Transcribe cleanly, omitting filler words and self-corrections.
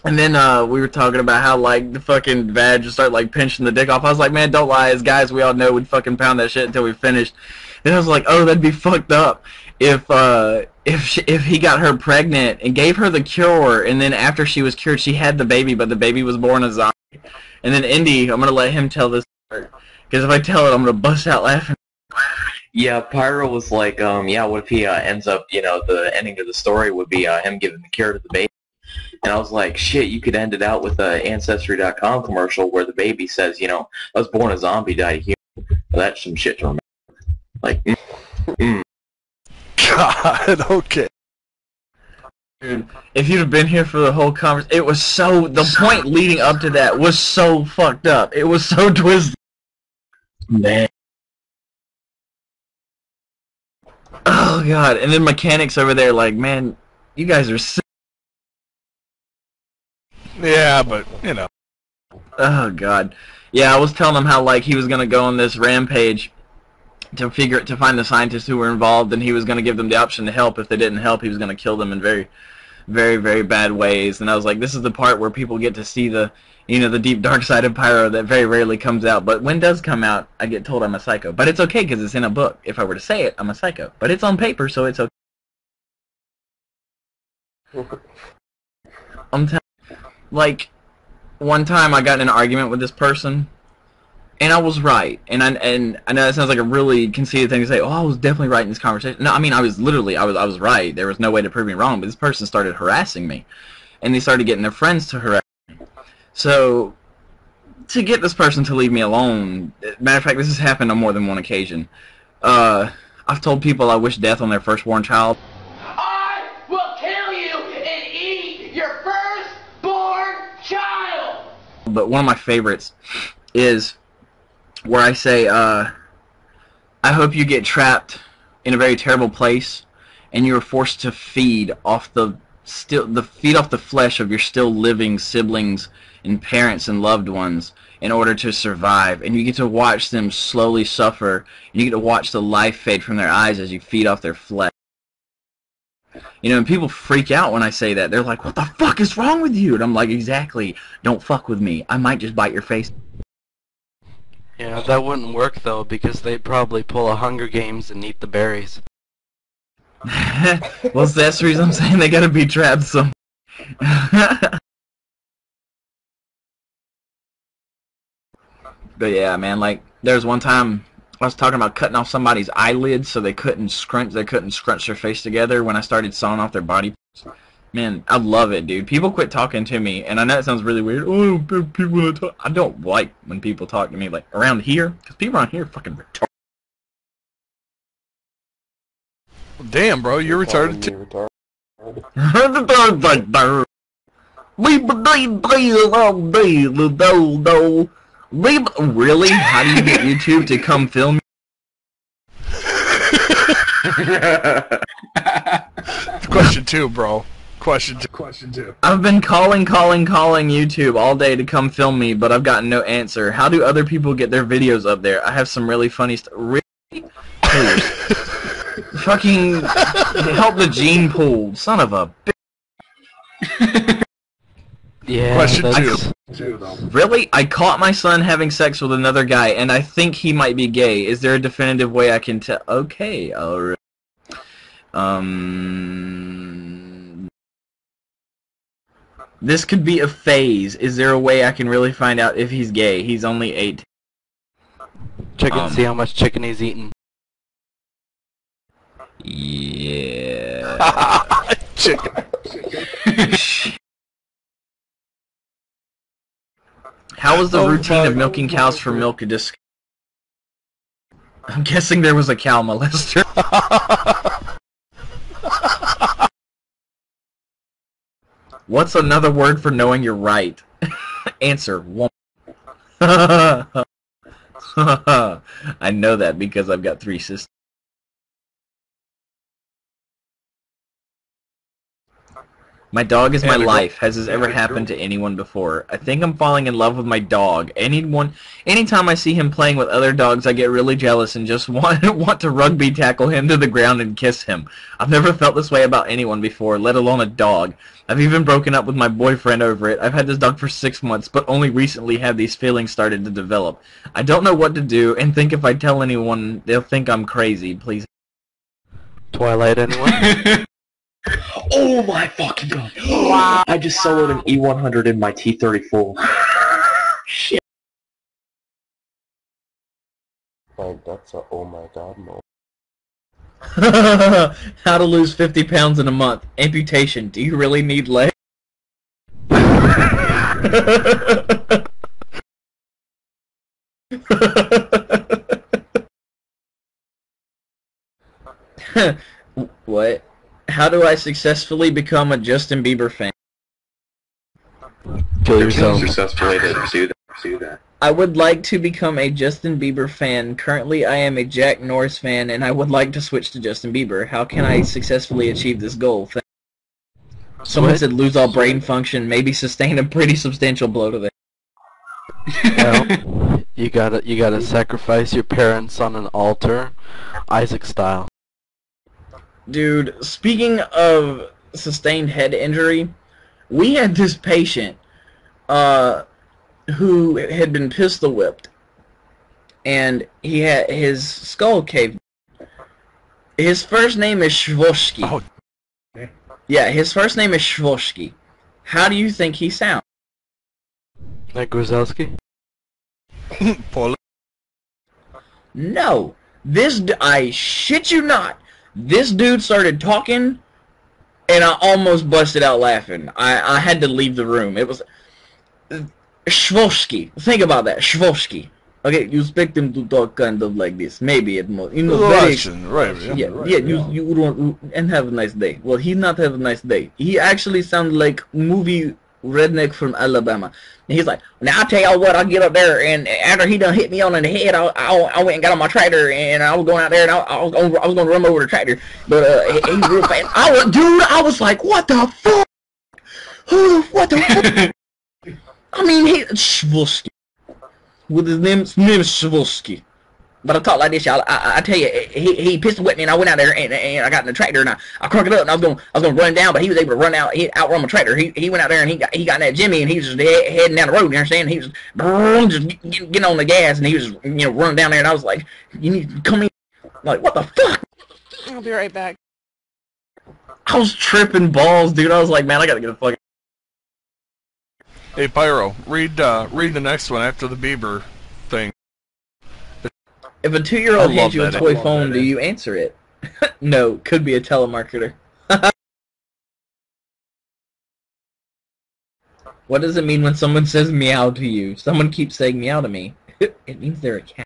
And then we were talking about how like the fucking vag just started like pinching the dick off. I was like, man, don't lie. As guys, we all know we'd fucking pound that shit until we finished. Then I was like, oh, that'd be fucked up if he got her pregnant and gave her the cure, and then after she was cured, she had the baby, but the baby was born a zombie. And then Indy, I'm gonna let him tell this part because if I tell it, I'm gonna bust out laughing. Yeah, Pyro was like, yeah, what if he ends up, the ending of the story would be him giving the cure to the baby. And I was like, shit, you could end it out with a Ancestry.com commercial where the baby says, I was born a zombie, died here. Well, that's some shit to remember. Like, God, okay. Dude, if you'd have been here for the whole conversation, it was the point leading up to that was so fucked up. It was so twisted. Man. Oh, God. And then mechanics over there like, man, you guys are sick. Yeah, but, Oh, God. Yeah, I was telling him how, like, he was going to go on this rampage to find the scientists who were involved, and he was going to give them the option to help. If they didn't help, he was going to kill them in very, very, very bad ways. And I was like, this is the part where people get to see the, the deep, dark side of Pyro that very rarely comes out. But when it does come out, I get told I'm a psycho. But it's okay, because it's in a book. If I were to say it, I'm a psycho. But it's on paper, so it's okay. I'm telling you, like, one time I got in an argument with this person, and I was right. And I know that sounds like a really conceited thing to say, oh, I was definitely right in this conversation. No, I mean, I was right. There was no way to prove me wrong, but this person started harassing me. And they started getting their friends to harass me. So, to get this person to leave me alone, matter of fact, this has happened on more than one occasion. I've told people I wish death on their firstborn child. I will kill you and eat your firstborn child! But one of my favorites is where I say, I hope you get trapped in a very terrible place and you are forced to feed off the flesh of your still living siblings and parents and loved ones in order to survive, and you get to watch them slowly suffer, and you get to watch the life fade from their eyes as you feed off their flesh. And people freak out when I say that. They're like, what the fuck is wrong with you? And I'm like, exactly, don't fuck with me. I might just bite your face. Yeah, that wouldn't work though, because they'd probably pull a Hunger Games and eat the berries. Well, that's the reason I'm saying they gotta be trapped somewhere. But yeah, man, like, there was one time I was talking about cutting off somebody's eyelids so they couldn't scrunch their face together when I started sawing off their body parts. Man, I love it, dude. People quit talking to me, and I know it sounds really weird. Oh, people that talk. I don't like when people talk to me, like, around here, because people around here are fucking retarded. Damn, bro, you're retarded too. Really? How do you get YouTube to come film? Question 2, bro. Question two. I've been calling YouTube all day to come film me, but I've gotten no answer. How do other people get their videos up there? I have some really funny stuff. Really? Please. Fucking help the gene pool, son of a bitch. Yeah, Question that's... 2 though. Really? I caught my son having sex with another guy, and I think he might be gay. Is there a definitive way I can tell? Okay, alright. This could be a phase. Is there a way I can really find out if he's gay? He's only 8. Check and see how much chicken he's eating. Yeah. Chicken. How was the routine of milking cows for milk a disc? I'm guessing there was a cow molester. What's another word for knowing you're right? Answer, woman. I know that because I've got 3 sisters. My dog is my And a girl- life. Has this ever happened to anyone before? I think I'm falling in love with my dog. Anytime I see him playing with other dogs, I get really jealous and just want to rugby tackle him to the ground and kiss him. I've never felt this way about anyone before, let alone a dog. I've even broken up with my boyfriend over it. I've had this dog for 6 months, but only recently have these feelings started to develop. I don't know what to do and think if I tell anyone, they'll think I'm crazy. Please. Twilight, anyone? Oh my fucking god! Wow. I just soloed an E100 in my T34. Shit. Like, that's a oh my god moment. How to lose 50 pounds in a month. Amputation. Do you really need legs? What? How do I successfully become a Justin Bieber fan? Kill yourself. Successfully to pursue that. I would like to become a Justin Bieber fan. Currently, I am a Jack Norris fan, and I would like to switch to Justin Bieber. How can I successfully achieve this goal? Someone said lose all brain function, maybe sustain a pretty substantial blow to the Well, you gotta sacrifice your parents on an altar, Isaac style. Dude, speaking of sustained head injury, we had this patient who had been pistol whipped, and he had his skull caved. His first name is Shvoshki. Oh. Yeah, his first name is Shvoshki. How do you think he sounds? Like Grzelski? Polish. No. I shit you not. This dude started talking, and I almost busted out laughing. I had to leave the room. It was Shvoshki. Think about that, Shvoshki. Okay, you expect him to talk kind of like this, maybe at most. You know, very, Russian, right? yeah, you don't, and have a nice day. Well, he not have a nice day. He actually sounds like movie redneck from Alabama. And he's like, now I tell y'all what, I'll get up there, and after he done hit me on the head, I went and got on my tractor, and I was going out there, and I was going to run over the tractor, but he's real fast. I was like, what the fuck? What the fuck? I mean, Shvoshki. With his name is Shvoshki. But I talk like this, y'all. I tell you, he pistol whipped me, and I went out there, and I got in the tractor, and I crunk it up, and I was gonna run down, but he was able to run out, outrun my tractor. He went out there, and he got in that Jimmy, and he was just heading down the road. You understand? He was just getting on the gas, and he was running down there, and I was like, you need to come in. I'm like, what the fuck? I'll be right back. I was tripping balls, dude. I was like, man, I gotta get a fucking. Hey, Pyro, read the next one after the Bieber thing. If a 2-year-old I hands love you a that. toy I love phone, that. do you answer it? No, could be a telemarketer. What does it mean when someone says meow to you? Someone keeps saying meow to me. It means they're a cat.